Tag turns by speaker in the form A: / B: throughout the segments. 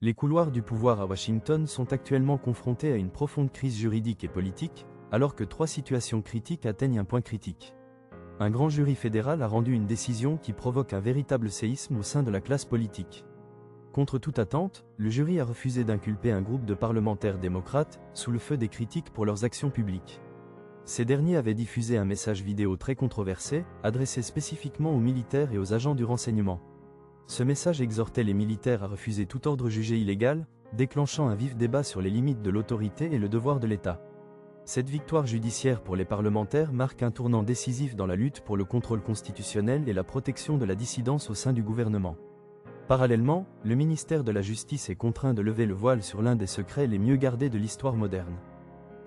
A: Les couloirs du pouvoir à Washington sont actuellement confrontés à une profonde crise juridique et politique, alors que 3 situations critiques atteignent un point critique. Un grand jury fédéral a rendu une décision qui provoque un véritable séisme au sein de la classe politique. Contre toute attente, le jury a refusé d'inculper un groupe de parlementaires démocrates, sous le feu des critiques pour leurs actions publiques. Ces derniers avaient diffusé un message vidéo très controversé, adressé spécifiquement aux militaires et aux agents du renseignement. Ce message exhortait les militaires à refuser tout ordre jugé illégal, déclenchant un vif débat sur les limites de l'autorité et le devoir de l'État. Cette victoire judiciaire pour les parlementaires marque un tournant décisif dans la lutte pour le contrôle constitutionnel et la protection de la dissidence au sein du gouvernement. Parallèlement, le ministère de la Justice est contraint de lever le voile sur l'un des secrets les mieux gardés de l'histoire moderne.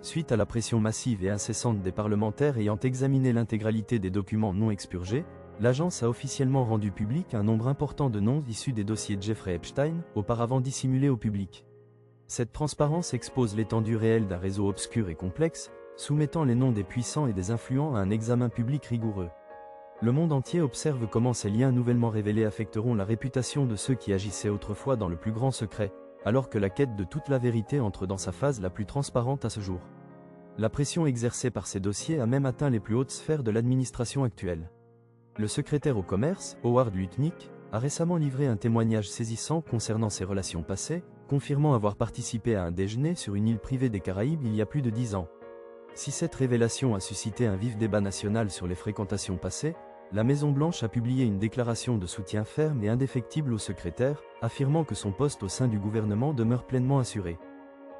A: Suite à la pression massive et incessante des parlementaires ayant examiné l'intégralité des documents non expurgés, l'agence a officiellement rendu public un nombre important de noms issus des dossiers de Jeffrey Epstein, auparavant dissimulés au public. Cette transparence expose l'étendue réelle d'un réseau obscur et complexe, soumettant les noms des puissants et des influents à un examen public rigoureux. Le monde entier observe comment ces liens nouvellement révélés affecteront la réputation de ceux qui agissaient autrefois dans le plus grand secret, alors que la quête de toute la vérité entre dans sa phase la plus transparente à ce jour. La pression exercée par ces dossiers a même atteint les plus hautes sphères de l'administration actuelle. Le secrétaire au commerce, Howard Lutnick, a récemment livré un témoignage saisissant concernant ses relations passées, confirmant avoir participé à un déjeuner sur une île privée des Caraïbes il y a plus de 10 ans. Si cette révélation a suscité un vif débat national sur les fréquentations passées, la Maison-Blanche a publié une déclaration de soutien ferme et indéfectible au secrétaire, affirmant que son poste au sein du gouvernement demeure pleinement assuré.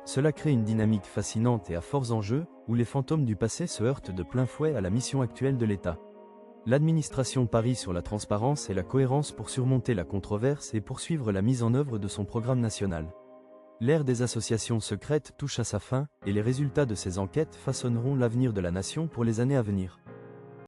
A: Cela crée une dynamique fascinante et à forts enjeux, où les fantômes du passé se heurtent de plein fouet à la mission actuelle de l'État. L'administration parie sur la transparence et la cohérence pour surmonter la controverse et poursuivre la mise en œuvre de son programme national. L'ère des associations secrètes touche à sa fin, et les résultats de ces enquêtes façonneront l'avenir de la nation pour les années à venir.